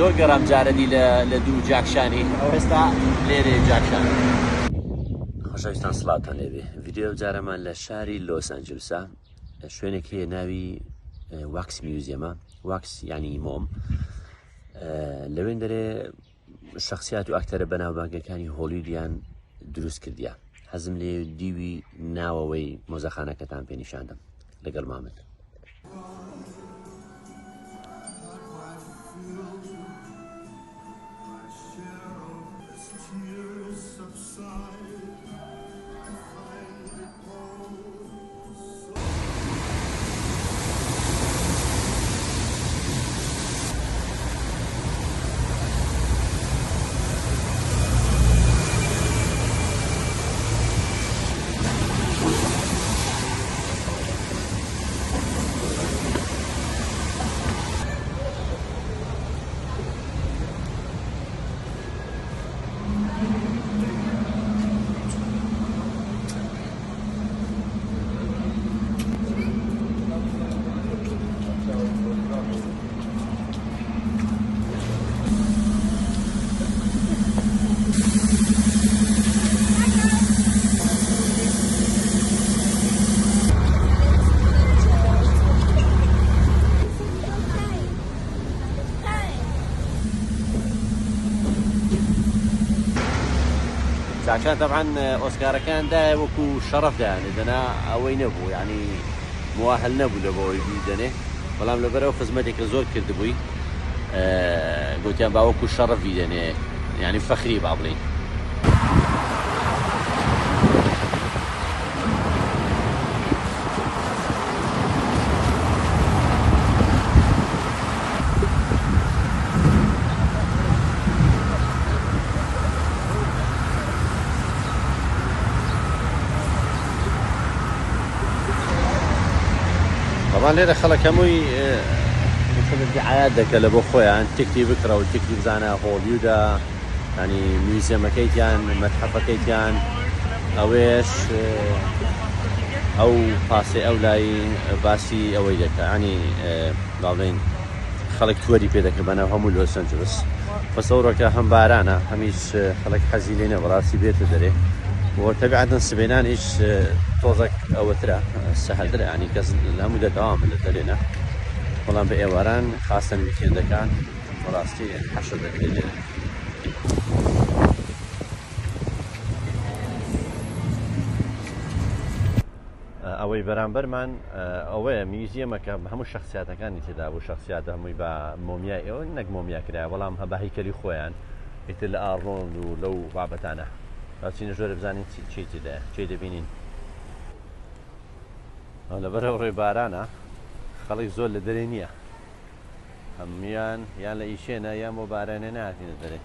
زۆر گەڕام جارەدی لە دوو جاکشانی ئەو هێستا لێرێ جاکشان. خۆشەویستان سڵاتان لێبێ. ڤیدیۆ جارەمان لە شاری لۆس ئەنجلسە، شوێنێک هەیە ناوی واکس میوزیەمە. واکس یعنی مۆم. لەوێن دەرێ شخصیات و ئاکتەرە بەناوبانگەکانی هۆلیوودیان دروست کردیە. حەزم لێ دیوی ناوەوەی مۆزەخانەکەتان پێ نیشاندەم لەگەڵ مامن. جاکشان طبعا ئۆسکارەکان دایە وەکو شەڕەف دایانێ، دەنا ئەوەی نەبوو، یعنی مواهل نەبوو لە بۆەوەی بیدەنێ، بەڵام لەبەرەوە خزمەتێکە زۆر کردبووی، گوتیان با وەکو شەڕەف بیدەنێ، یعنی فەخری با بڵێین. طبعا لێرە خەڵک هەمووی دعایات دەکە لە بۆ خۆیان، تیکتی بکڕە و تیکتی بزانە هۆلیوودە، ینی میوزیەمەکەیتیان، مەتحەفەکەیتیان، ئەوێش ئەو پاسێ ئەو لای باسی ئەوەی دەکە، ینی باڵێن خەڵک توەری پێ دەکە بەناو هەموو لۆس ئەنجلس. فەسەوڕەکە هەم بارانە، هەمیش خەڵک حەزی لێ نەبە ڕاستی بێتە دەرێ، وتەبیعەتەن سبێنانیش تۆزێک ئەوەترە سەهەلترە، ینی کەس لە هەموو دەتەوام لە دەرێنە، بەڵام بە ئێواران خاستن ویکێندەکان ڕاستی حەشە دەکرێت لێرە. ئەوەی بەرامبەرمان ئەوەیە میوزیەمەکە هەموو شخصیاتەکانی تێدا بوو، شخصیاتە هەمووی بە مۆمیای ئێوە نەک مۆمیا کرایە، بەڵام هە بە هەیکەلی خۆیان ئیتر لە ئاڕۆند و لەو بابەتانە چینە ژۆرە بزانین چی تێدایە، چی دەبینین. لەبەرەوە ڕێ بارانە خەڵک زۆر لە دەرێ نییە، هەمویان یان لە ئیشێنە یان بۆ بارانێ نهاتینە دەرێ،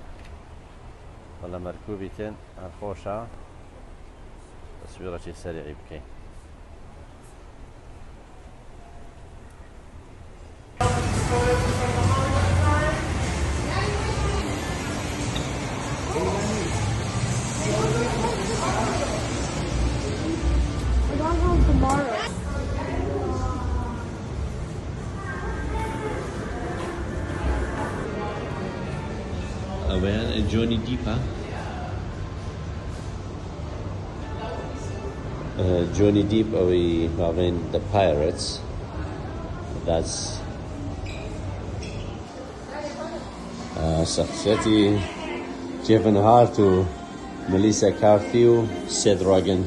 بەڵام مەرکوبی تێن هەر خۆشە تەسویرەکی سەریعی بکەین. Johnny Depp, Johnny Depp ئەوەی باڵێن The Pirates، that's شخصیەتی Kevin Hart و Melissa McCarthy و Seth Rogen.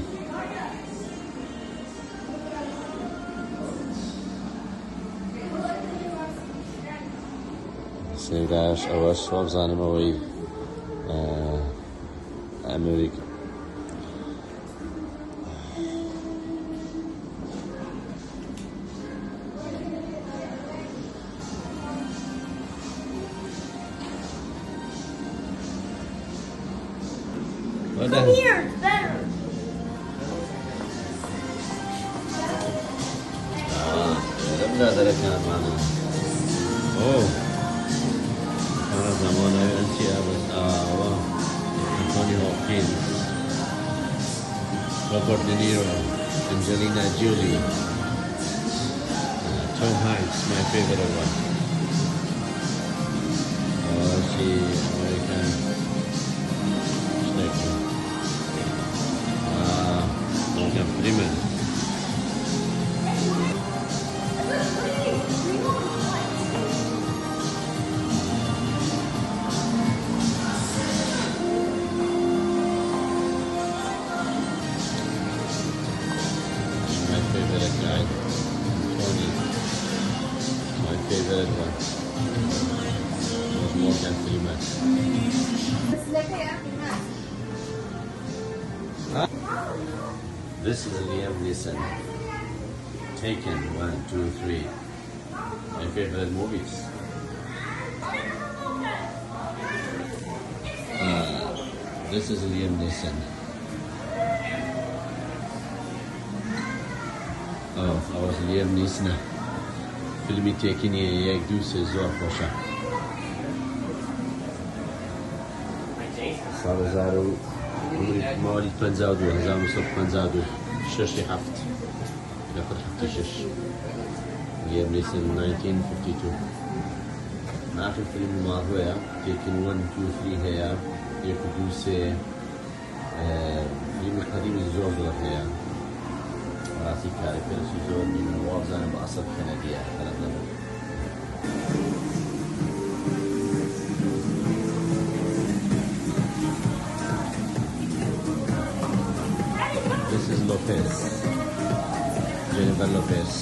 سێداش ئەوەش وەبزانم ئەوەی ئەمریکا Here, it's better. لا ذلك كانت معنا. أنا زمان أنتي أبد أنتوني هوبكنز، روبرت دينيرو، أنجلينا جولي، Tom Hanks, my favorite one. American Schnecken. Morgan Freeman. My favorite guy, Tony. My favorite one was Morgan Freeman. This is Liam Neeson. Taken 1, 2, 3. My favorite movies. This is Liam Neeson. I was Liam Neeson. فيلمي تيكيني ياك دوسي زور خوشا. صار زارو مواليد 52 1952 شش حفت لقد حفت شش Liam Neeson 1952 آخر فيلم ما هو تيكن 1 2 3 هي يكدوسي فيلم قديم الزور هي راسي كاركتر زور من وارزانا بأصل كندية This is Lopez, Jennifer Lopez.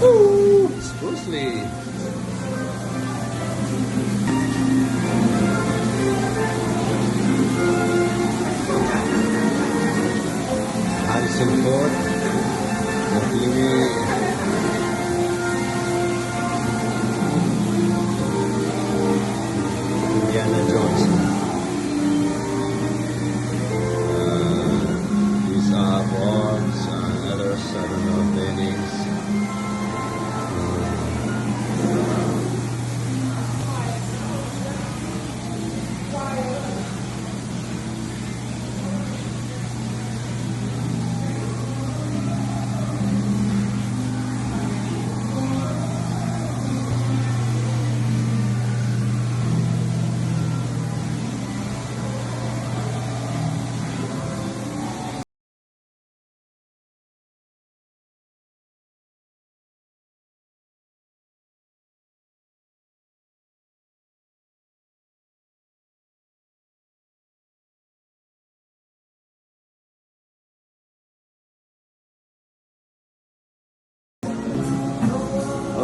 Ooh, it's Bruce Lee. Harrison Ford, Indiana Jones. These are boards and others, I don't know their names.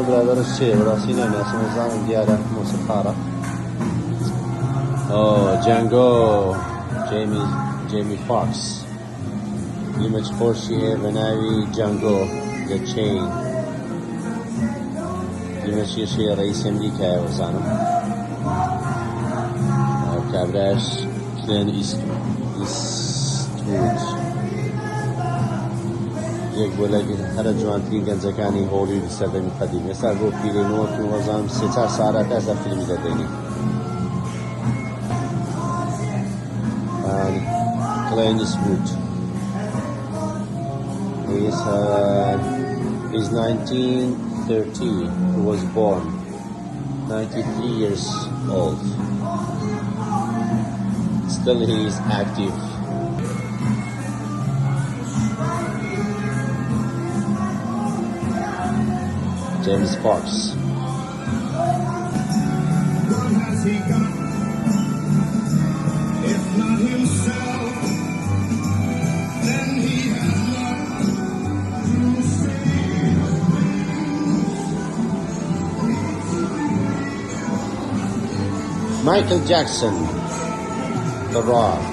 برادر الشيء وراسينا ناس نظام دياله موسيقارة. جانجو جيمي فوكس لمج خورشي بناوي جانجو ذا تشين لمج شيء رئيس أمريكا وزانو كابراش كلين إيستوود يك ولا هر جوانترین گنجەکانی هۆلیوودی سەردەمی قەدیم ئێستا بۆ پیرێنەوە وەزانم 3-4 ساعات ئێستا فیلمی دەدەینی Clint Eastwood he's 1930 he was born 93 years old still he is active. James Fox. Michael Jackson, The Rock.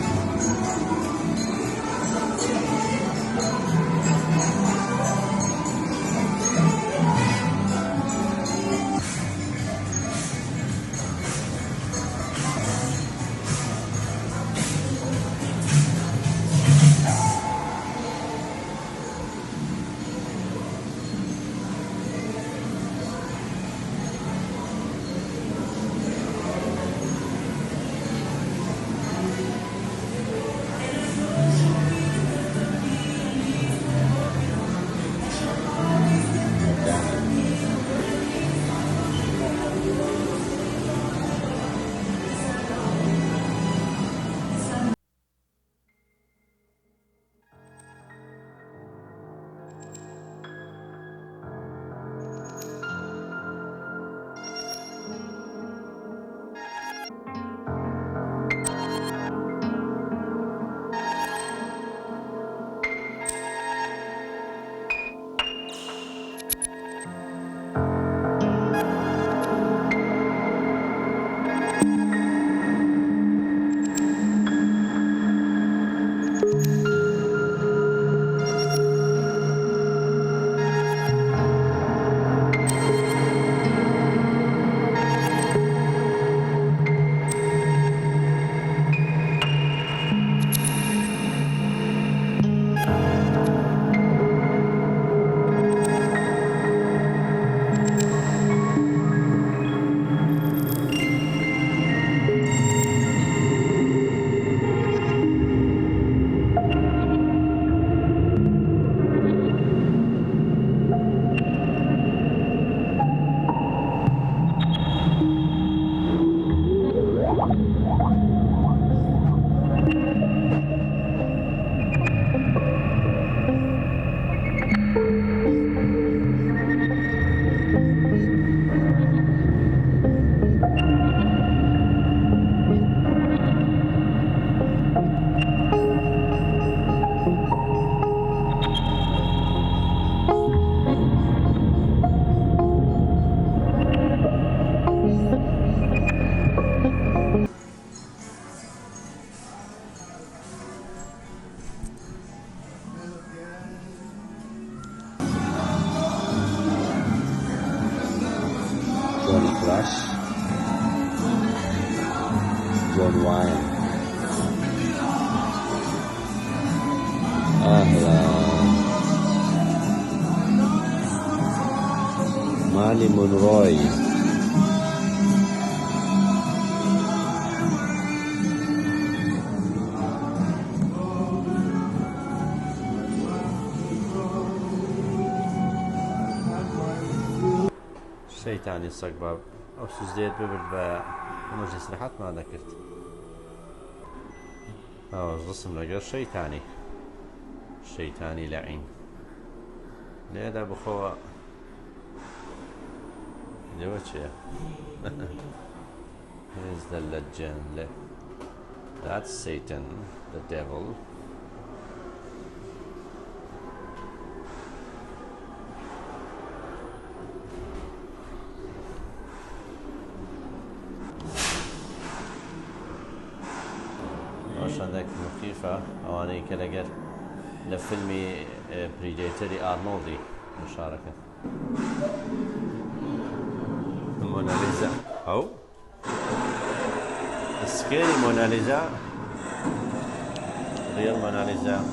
كراش جون واين. أهلا مالي مونروي. شيء تاني الصقباب أو سجديت ببل بمجلس رحت ما ذكرت أو رسم لقر شيء تاني لعين ليه بخوا دوتشي. Here's the legend. That's Satan, the devil. عشان ذاك مخيفة أواني كلاجر لفيلمي بريديتري أرنولدي مشاركة. موناليزا أو سكيري موناليزا ريال موناليزا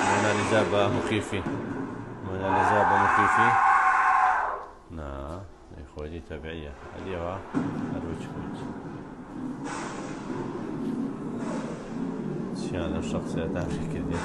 موناليزا بمخيفي موناليزا بمخيفي نا خويدي تبعية اليوا أروج خويد شيانا الشخصية تعرف كذي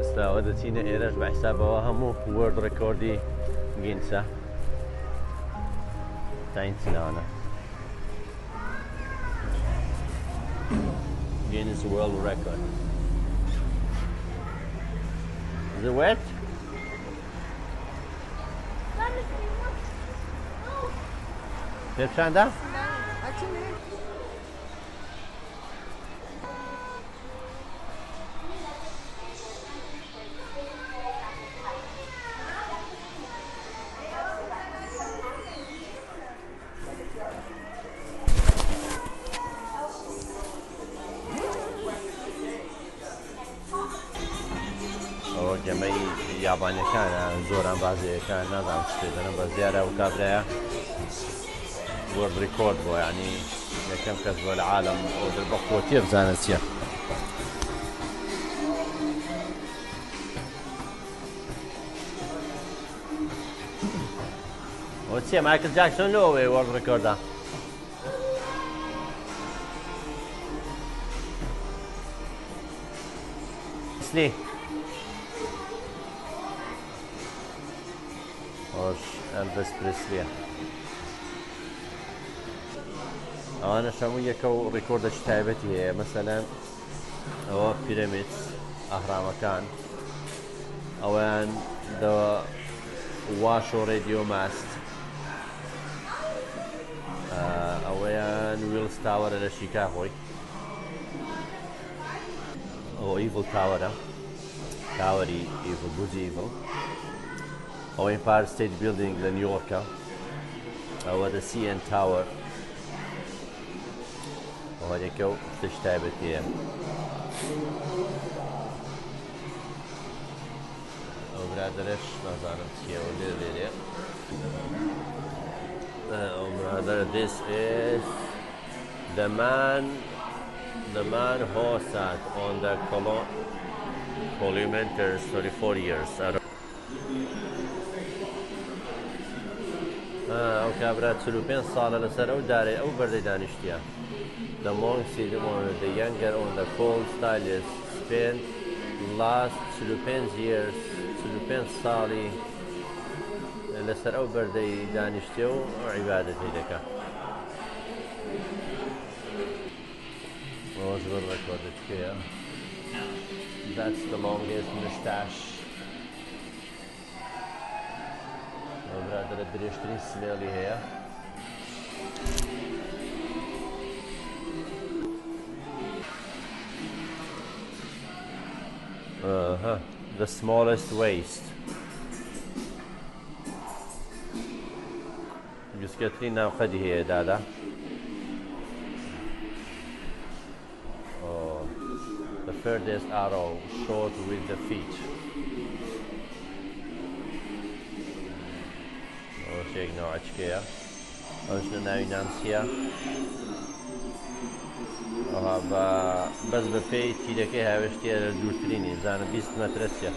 استعودتينا إيرج بحسابها همو وورد ريكوردي جينسا تاينتنا أنا Guinness World Record. Is it wet? كيف شاندا؟ جمعی یابانیەکانە زۆران بازیەکان نازانم چ پێدەنم بە زیارە و کابراایە وەرد ریکۆرد بۆ یعنی یەکەم کەس بۆ لە عالم ئۆدر بە خۆتیە بزانە چییە. ئەوە چییە مایکل جاکسۆن لەوەوەی وەرد ریکۆردە سلی ئەلڤس پرێسلیە ئەوانە هەموو یەکە و ڕیکۆردێکی تایبەتی هەیە مەسەلەن ئەوە پیرەمیت ئەهرامەکان ئەویان واش و ڕێدیۆ ماست ئەوەیان ویلز تاوەرە لە شیکاگۆی ئەوە ئیڤڵ تاوەرە تاوەری ئیڤڵ بوجی ئیڤڵ ئەوە ئیمپایر ستیت بیلدینگ لە نیویۆرکە ئەوە دە CN تاوەر ئەوە یەکە و شتێکی تایبەتیە ئەو برادەرەش نازانم چییەوە لێرێ ئەو برادەرە this is the man who sat on the collimators 34 years ئەو کابرا 45 ساڵە لەسەر ئەو دارێ ئەو بەردەی دانیشتیە. The monk ceremony, the younger on the cold stylist spent last 45 years 45 ساڵی لەسەر ئەو بەردەی دانیشتێ و عیبادەتی دەکات. ئەوە زۆر ڕێکۆردەکەیە. That's the longest moustache. ئەو برادەرە درێژترین سمێڵی هەیە. The smallest waist. گوسکەترین ناوقەدی هەیە دادا. The furthest arrow shot with the feet. شيء نوع اشكيا وشنا ناوي نانسيا وهذا بس بفي تيدكي هاوشتي الدورتريني زانا 20 مترسيا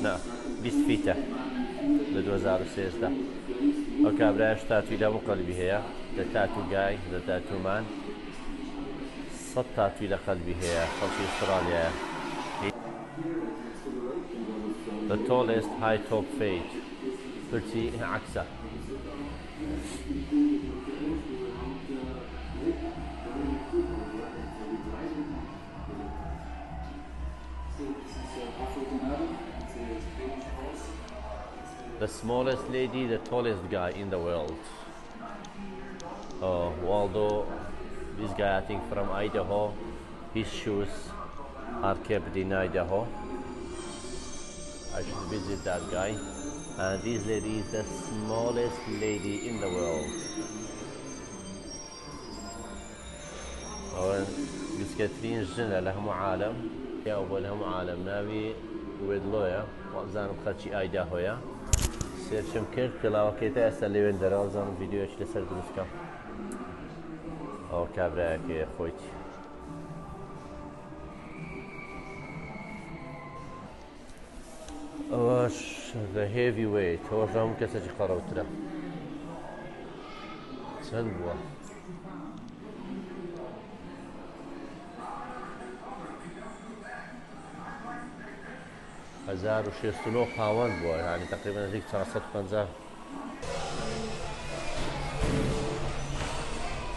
نا 20 فيتا ل 2016 او كابراش تاتو الى قلبي هي تاتو جاي تاتو مان صد تاتو الى قلبي هي خلفي استراليا. The tallest high top fade برتي عكسه. The smallest lady, the tallest guy in the world. Although this guy I think from Idaho, his shoes are kept in Idaho. I should visit that guy. And this lady is the smallest lady in the world. بسكترين جنة لهم عالم يا أولهم عالم ناوي ويدلويا وزان بخاتشي أيداهويا سير شمكر كلا وكيتا أسأل وين درا وزان فيديو إيش لسر دروسكا أو كابراك يا خويتي. أواش the heavyweight هو جام كسر قراوتره سنبوا 1609 خاوەن بووە، یعنی تقریبا نزیک 450